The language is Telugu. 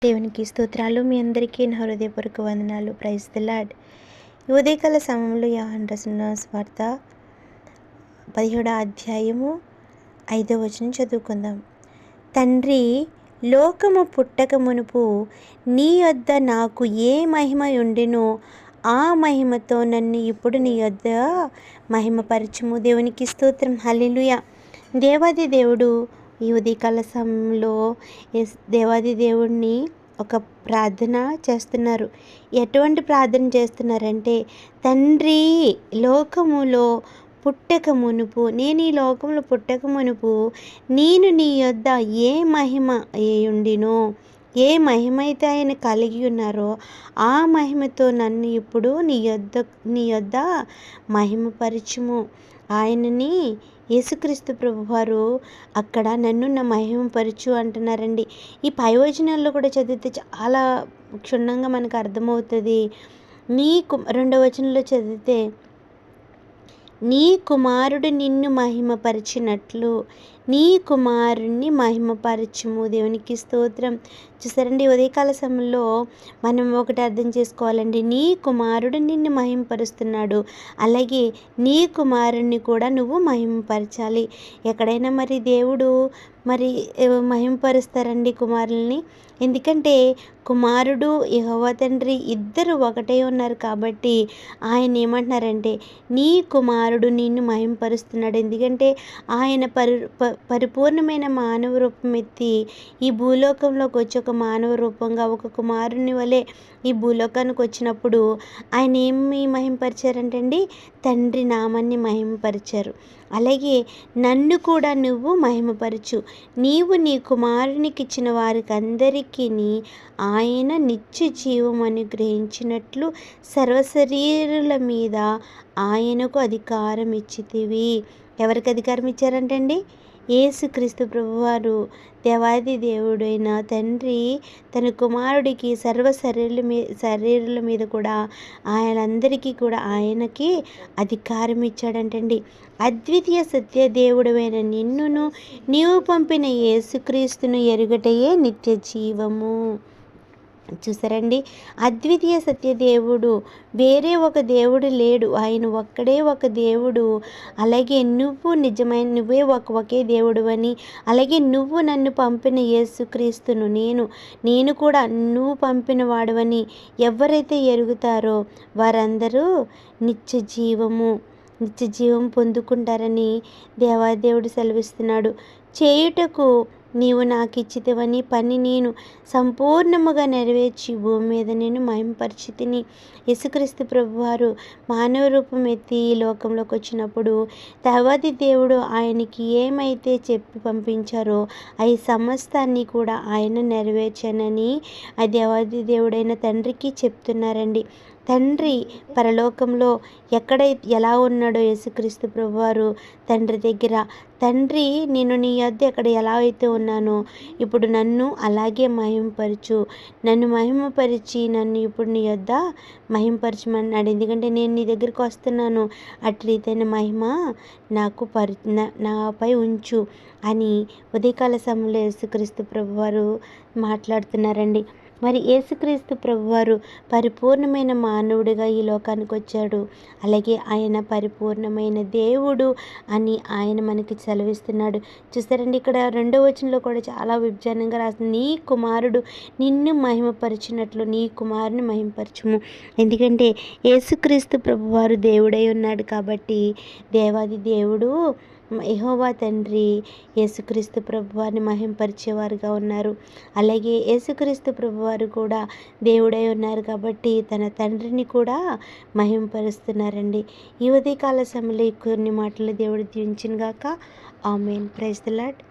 దేవునికి స్తోత్రాలు. మీ అందరికీ నా హృదయపూర్వక వందనాలు. Praise the Lord. ఈ ఉదయకాల సమయంలో యోహాను రాసిన సువార్త 17వ అధ్యాయము 5వ వచనం చదువుకుందాం. తండ్రి, లోకము పుట్టక మునుపు నీ యొద్ద నాకు ఏ మహిమ ఉండెనో ఆ మహిమతో నన్ను ఇప్పుడు నీ యొద్ద మహిమపరచుము. దేవునికి స్తోత్రం. హల్లెలూయా. దేవాది దేవుడు ఈ ఉదయకాల సమయంలో దేవాది దేవుడిని ఒక ప్రార్థన చేస్తున్నారు. ఎటువంటి ప్రార్థన చేస్తున్నారంటే, తండ్రి, లోకములో పుట్టక మునుపు, నేను ఈ లోకంలో పుట్టక మునుపు నేను నీ యొద్ద ఏ మహిమ ఉండినో, ఏ మహిమ అయితే ఆయన కలిగి ఉన్నారో ఆ మహిమతో నన్ను ఇప్పుడు నీ యొద్ద మహిమపరచుము. ఆయనని యేసుక్రీస్తు ప్రభువారు అక్కడ నన్ను నా మహిమపరచు అంటున్నారండి. ఈ పై వచనాల్లో కూడా చదివితే చాలా క్షుణ్ణంగా మనకు అర్థమవుతుంది. రెండవ వచనంలో చదివితే, నీ కుమారుడు నిన్ను మహిమపరిచినట్లు నీ కుమారుణ్ణి మహిమపరచుము. దేవునికి స్తోత్రం. చూసారండి, ఉదయకాల సమయంలో మనం ఒకటి అర్థం చేసుకోవాలండి. నీ కుమారుడు నిన్ను మహిమపరుస్తున్నాడు, అలాగే నీ కుమారుణ్ణి కూడా నువ్వు మహిమపరచాలి. ఎక్కడైనా మరి దేవుడు మహిమపరుస్తారండి కుమారుల్ని. ఎందుకంటే కుమారుడు యెహోవా తండ్రి ఇద్దరు ఒకటే ఉన్నారు కాబట్టి ఆయన ఏమంటున్నారంటే, నీ కుమారుడు నిన్ను మహిమపరుస్తున్నాడు. ఎందుకంటే ఆయన పరిపూర్ణమైన మానవ రూపం ఎత్తి ఈ భూలోకంలోకి వచ్చి ఒక మానవ రూపంగా ఒక కుమారుని వలె ఈ భూలోకానికి వచ్చినప్పుడు ఆయన ఏమి మహిమపరిచారంటండి? తండ్రి నామాన్ని మహిమపరిచారు. అలాగే నన్ను కూడా నువ్వు మహిమపరచు. నీవు నీ కుమారునికి ఇచ్చిన వారికి అందరికీ ఆయన నిత్య జీవం అనుగ్రహించినట్లు సర్వశరీరుల మీద ఆయనకు అధికారం ఇచ్చితివి. ఎవరికి అధికారం ఇచ్చారంటండి? యేసుక్రీస్తు ప్రభువారు, దేవాది దేవుడైన తండ్రి తన కుమారుడికి శరీరుల మీద కూడా ఆయనందరికీ కూడా ఆయనకి అధికారం ఇచ్చాడంటండి. అద్వితీయ సత్య దేవుడైన నిన్నును నీవు పంపిన యేసుక్రీస్తును ఎరుగటయే నిత్య జీవము. చూసారండి, అద్వితీయ సత్యదేవుడు, వేరే ఒక దేవుడు లేడు, ఆయన ఒక్కడే ఒక దేవుడు. అలాగే నువ్వే ఒకే దేవుడు అని, అలాగే నువ్వు నన్ను పంపిన యేసుక్రీస్తును నేను కూడా నువ్వు పంపిన వాడవని ఎవరైతే ఎరుగుతారో వారందరూ నిత్య జీవం పొందుకుంటారని దేవాదేవుడు సెలవిస్తున్నాడు. చేయుటకు నీవు నాకు ఇచ్చితివని పని నేను సంపూర్ణముగా నెరవేర్చి భూమి మీద నేను మహిమపరిచితిని. యేసుక్రీస్తు ప్రభువారు మానవ రూపం ఎత్తి ఈ లోకంలోకి వచ్చినప్పుడు దేవాది దేవుడు ఆయనకి ఏమైతే చెప్పి పంపించారో ఈ సమస్తాన్ని కూడా ఆయన నెరవేర్చానని ఆ దేవాది దేవుడైన తండ్రికి చెప్తున్నారండి. తండ్రి పరలోకంలో ఎలా ఉన్నాడో యేసుక్రీస్తు ప్రభువారు తండ్రి దగ్గర, తండ్రి నేను నీ యొద్ద ఎక్కడ ఎలా అయితే ఉన్నానో ఇప్పుడు నన్ను అలాగే మహిమపరచు, నన్ను మహిమపరిచి నన్ను ఇప్పుడు నీ యొద్ద మహిమపరచమన్నాడు. ఎందుకంటే నేను నీ దగ్గరికి వస్తున్నాను, అటు రీతైన మహిమ నాపై ఉంచు అని ఉదయకాల సమయంలో యేసుక్రీస్తు ప్రభువారు మాట్లాడుతున్నారండి. మరి యేసుక్రీస్తు ప్రభువారు పరిపూర్ణమైన మానవుడిగా ఈ లోకానికి వచ్చాడు, అలాగే ఆయన పరిపూర్ణమైన దేవుడు అని ఆయన మనకి సెలవిస్తున్నాడు. చూస్తారండి, ఇక్కడ 2వ వచనంలో కూడా చాలా విభజనంగా రాస్తుంది. నీ కుమారుడు నిన్ను మహిమపరిచినట్లు నీ కుమారుని మహిమపరచుము. ఎందుకంటే యేసుక్రీస్తు ప్రభువారు దేవుడై ఉన్నాడు కాబట్టి దేవాది దేవుడు యెహోవా తండ్రి యేసుక్రీస్తు ప్రభువారిని మహిమపరిచేవారుగా ఉన్నారు. అలాగే యేసుక్రీస్తు ప్రభువారు కూడా దేవుడై ఉన్నారు కాబట్టి తన తండ్రిని కూడా మహిమపరుస్తున్నారండి. ఈ ఉదయకాల సమయంలో కొన్ని మాటలు దేవుడు దీవించును గాక. ఆమేన్. Praise the lord.